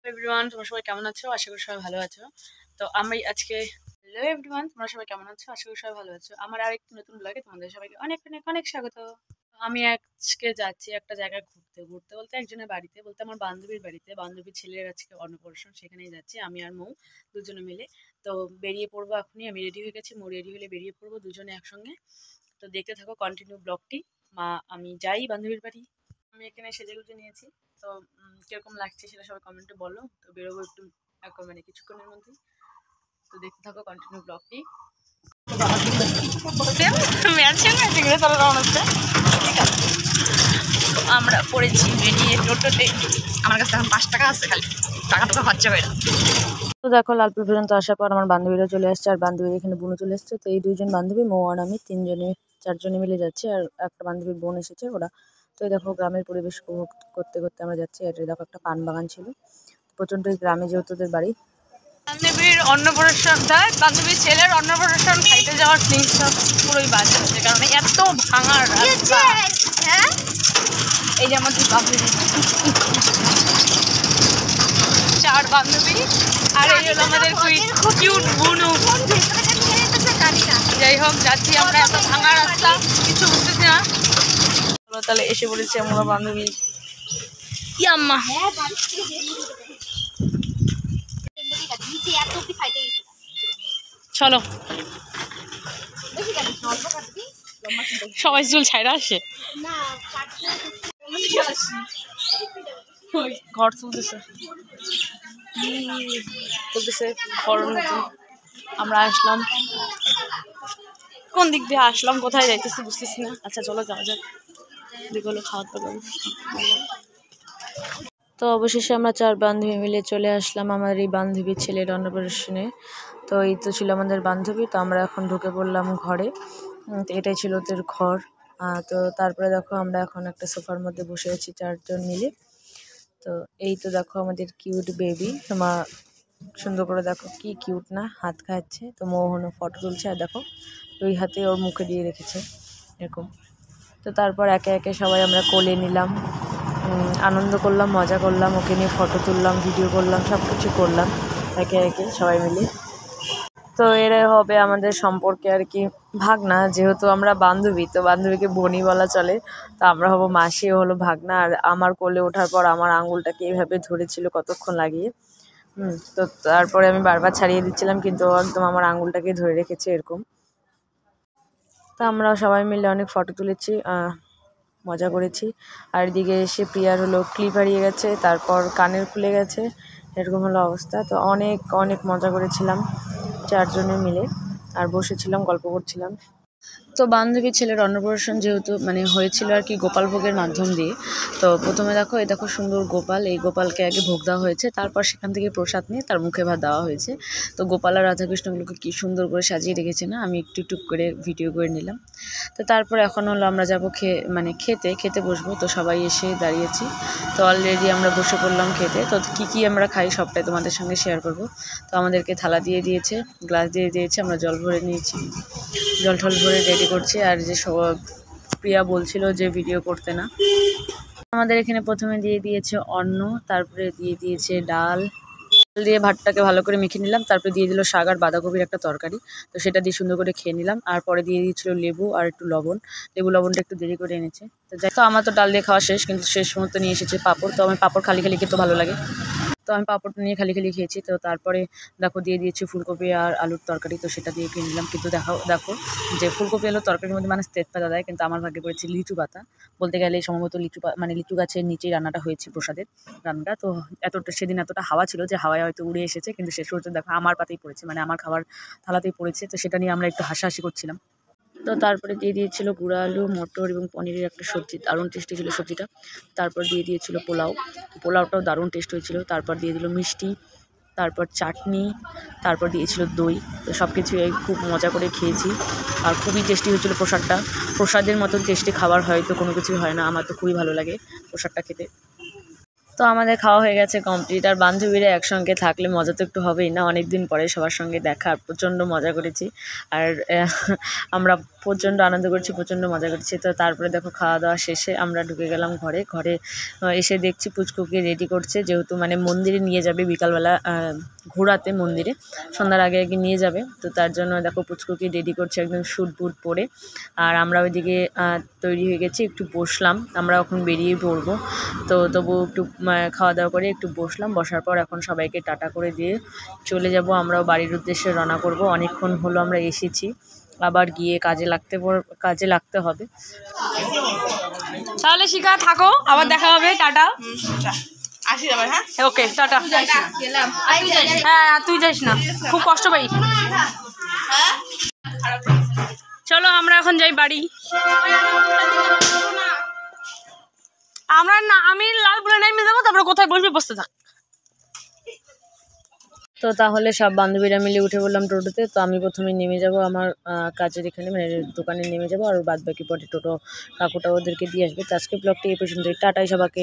Everyone, তোমরা সবাই কেমন আছো? আশা করি সবাই ভালো আছো। তো আমি আজকে হ্যালো এভরিওয়ান, তোমরা সবাই কেমন আছো? আশা করি সবাই ভালো আছো। আমার আরেকটি নতুন ব্লগে তোমাদের সবাইকে অনেক অনেক অনেক স্বাগত। আমি আজকে যাচ্ছি একটা জায়গায় ঘুরতে বলতে একজনের বাড়িতে, বলতে আমার বান্ধবীর বাড়িতে। বান্ধবীর ছেলের আজকে অন্নপ্রাশন, সেখানেই যাচ্ছি আমি আর মৌ দুজনে মিলে। তো বেরিয়ে পড়বো এখনই, আমি রেডি হয়ে গেছি, মৌ রেডি হলে বেরিয়ে পড়বো দুজনে একসঙ্গে। তো দেখতে থাকো কন্টিনিউ ব্লগটি। আমি যাই বান্ধবীর বাড়ি। আমি এখানে সেজেগুজে নিয়েছি। তো কিরকম লাগছে সেটা সবাই কমেন্টে বলো। তো বেরোবো একটু মানে কিছুক্ষণের মধ্যেই। তো দেখতে থাকো কন্টিনিউ ব্লগটি। আমরা পড়েছি বেরিয়ে টোটোতে। আমার কাছে এখন 5 টাকা আছে, খালি টাকা খরচা করে। তো দেখো লালপুর পর্যন্ত আসার পর আমার বান্ধবীরা চলে আসছে, আর বান্ধবীর এখানে বোনও চলে এসছে। তো এই দুইজন বান্ধবী, মৌ আর আমি, চারজনে মিলে যাচ্ছি। আর একটা বান্ধবীর বোন এসেছে ওরা। তো এই দেখো গ্রামের পরিবেশ উপভোগ করতে করতে আমরা যাচ্ছি। আর দেখো একটা পান বাগান ছিল। প্রচন্ড গ্রামে যেহেতু ওদের বাড়ি। বান্ধবীর অন্নপ্রাশন, বান্ধবীর ছেলের অন্নপ্রাশন খাইতে যাওয়ার জিনিসটা পুরোই বাদ হচ্ছে, কারণ এত ভাঙার রাস্তা। এই যে আমাদের বান্ধবী, 4 বান্ধবী, আর এই হলো আমাদের কিউট বুনু। যাই হোক, যাচ্ছি আমরা, এত ভাঙা রাস্তা, কিছু বুঝতেছি না। তাহলে এসে বলেছি আমরা বান্ধবী। ইয়াম্মা চলো, সবাই চুল ছাইরা আসে, ঘর তুলতেছে ঘর নতুন। আমরা আসলাম, কোন দিক দিয়ে আসলাম, কোথায় যাইতেছি বুঝতেছি না। আচ্ছা চলো যাওয়া যাক, দিক হলো খাওয়া দাওয়া। তো অবশেষে আমরা 4 বান্ধবী মিলে চলে আসলাম আমার এই বান্ধবীর ছেলের অন্নপ্রাশনে। তো এই তো ছিল আমাদের বান্ধবী। তো আমরা এখন ঢুকে পড়লাম ঘরে। তো এটাই ছিল ওদের ঘর। তো তারপরে দেখো আমরা এখন একটা সোফার মধ্যে বসে আছি 4 জন মিলে। তো এই তো দেখো আমাদের কিউট বেবি। তোমার সুন্দর করে দেখো, কি কিউট না, হাত খাচ্ছে। তো মৌহনও ফটো তুলছে, আর দেখো 2 হাতে ওর মুখে দিয়ে রেখেছে এরকম। তো তারপর একে একে সবাই আমরা কোলে নিলাম, আনন্দ করলাম, মজা করলাম, ওকে নিয়ে ফটো তুললাম, ভিডিও করলাম, সব কিছু করলাম একে একে সবাই মিলে। তো এরাই হবে আমাদের সম্পর্কে আর কি ভাগনা, যেহেতু আমরা বান্ধবী, তো বান্ধবীকে বোনই বলা চলে। তো আমরা হবো মাসি, ও হলো ভাগনা। আর আমার কোলে ওঠার পর আমার আঙুলটাকে এইভাবে ধরেছিল কতক্ষণ লাগিয়ে। তো তারপরে আমি বারবার ছাড়িয়ে দিচ্ছিলাম, কিন্তু ও একদম আমার আঙুলটাকে ধরে রেখেছে এরকম। তো আমরা সবাই মিলে অনেক ফটো তুলেছি, মজা করেছি। আর এদিকে এসে প্রিয়ার হলো ক্লিপ হারিয়ে গেছে, তারপর কানের খুলে গেছে, এরকম হলো অবস্থা। তো অনেক অনেক মজা করেছিলাম 4 জনে মিলে, আর বসেছিলাম, গল্প করছিলাম। তো বান্ধবীর ছেলের অন্নপ্রাশন যেহেতু মানে হয়েছিল আর কি গোপাল ভোগের মাধ্যম দিয়ে। তো প্রথমে দেখো, এই দেখো সুন্দর গোপাল, এই গোপালকে আগে ভোগ দেওয়া হয়েছে, তারপর সেখান থেকে প্রসাদ নিয়ে তার মুখে ভাত দেওয়া হয়েছে। তো গোপাল আর রাধাকৃষ্ণগুলোকে কি সুন্দর করে সাজিয়ে রেখেছে না, আমি একটু একটু করে ভিডিও করে নিলাম। তো তারপর এখন হলো আমরা যাবো খেতে বসবো। তো সবাই এসে দাঁড়িয়েছি, তো অলরেডি আমরা বসে পড়লাম খেতে। তো কী আমরা খাই সবটাই তোমাদের সঙ্গে শেয়ার করব। তো আমাদেরকে থালা দিয়ে দিয়েছে, গ্লাস দিয়ে দিয়েছে, আমরা জল ভরে নিয়েছি, জল টল ভরে রেডি করছি। আর যে প্রিয়া বলছিল যে ভিডিও করতে না, আমাদের এখানে প্রথমে দিয়ে দিয়েছে অন্ন, তারপরে দিয়ে দিয়েছে ডাল দিয়ে ভাতটাকে ভালো করে মেখে নিলাম। তারপরে দিয়ে দিল শাক আর বাঁধাকপির একটা তরকারি। তো সেটা দিয়ে সুন্দর করে খেয়ে নিলাম। আর পরে দিয়ে দিয়েছিল লেবু আর একটু লবণ। লবণটা একটু দেরি করে এনেছে। তো আমার তো ডাল দিয়ে খাওয়া শেষ, কিন্তু শেষ মুহূর্তে নিয়ে এসেছে পাঁপড়। তো আমি পাঁপড় খালি খেতে ভালো লাগে, তো আমি পাঁপড়টা নিয়ে খালি খেয়েছি। তো তারপরে দেখো দিয়ে দিয়েছি ফুলকপি আর আলুর তরকারি। তো সেটা দিয়ে খেয়ে নিলাম। কিন্তু দেখো যে ফুলকপি আলুর তরকারির মধ্যে মানুষ তেজপাতা দেয়, কিন্তু আমার ভাগ্যে পড়েছে লিচু পাতা। বলতে গেলে সম্ভবত লিচু গাছের নিচেই রান্নাটা হয়েছে, প্রসাদের রান্নাটা। তো সেদিন এতটা হাওয়া ছিল যে হাওয়ায় হয়তো উড়ে এসেছে, কিন্তু শেষ পর্যন্ত দেখো আমার পাতেই পড়েছে, মানে আমার খাবার থালাতেই পড়েছে। তো সেটা নিয়ে আমরা একটু হাসাহাসি করছিলাম। তো তারপরে দিয়ে দিয়েছিল গুঁড়া আলু, মটর এবং পনিরের একটা সবজি, দারুণ টেস্টি ছিল সবজিটা। তারপর দিয়ে দিয়েছিল পোলাওটাও দারুণ টেস্ট হয়েছিল। তারপর দিয়ে দিল মিষ্টি, তারপর চাটনি, তারপর দিয়েছিল দই। তো সব কিছু খুব মজা করে খেয়েছি, আর খুবই টেস্টি হয়েছিল প্রসাদটা। প্রসাদের মতন টেস্টি খাবার হয়তো কোনো কিছুই হয় না, আমার তো খুবই ভালো লাগে প্রসাদটা খেতে। তো আমাদের খাওয়া হয়ে গেছে কমপ্লিট। আর বান্ধবীরা একসঙ্গে থাকলে মজা তো একটু হবেই না, অনেক দিন পরে সবার সঙ্গে দেখা, আর প্রচণ্ড মজা করেছি। আর আমরা প্রচণ্ড আনন্দ করেছি, প্রচণ্ড মজা করেছি। তো তারপরে দেখো খাওয়া দাওয়া শেষে আমরা ঢুকে গেলাম ঘরে। এসে দেখছি পুচকুকে রেডি করছে, যেহেতু মানে মন্দিরে নিয়ে যাবে বিকালবেলা ঘোরাতে, মন্দিরে সন্ধ্যার আগে আগে নিয়ে যাবে। তো তার জন্য দেখো পুচকুকে রেডি করছে একদম স্যুট বুট পরে। আর আমরা ওইদিকে তৈরি হয়ে গেছি, একটু বসলাম, আমরা এখন বেরিয়ে পড়বো। তো তবু একটু খাওয়া দাওয়া করে একটু বসলাম, বসার পর এখন সবাইকে টাটা করে দিয়ে চলে যাব। আমরাও বাড়ির উদ্দেশ্যে রওনা করব। অনেকক্ষণ হলো আমরা এসেছি, আবার গিয়ে কাজে লাগতে হবে। তাহলে শিখা থাকো, আবার দেখা হবে, টাটা। ওকে টাটা। হ্যাঁ তুই যাইস না, খুব কষ্ট পাই। চলো আমরা এখন যাই বাড়ি। আমরা না, আমি লালপুরে নেমে যাবো, তারপরে কোথায় বসবি বসতে থাক। তো তাহলে সব বান্ধবীরা মিলে উঠে বললাম টোটোতে। তো আমি প্রথমে নেমে যাব আমার কাজের এখানে, মানে দোকানে নেমে যাব, আর বাদ বাকি পরে টোটো কাকুটা ওদেরকে দিয়ে আসবে। তো আজকে ব্লগটি এই পর্যন্তই, টাটাই সবাইকে।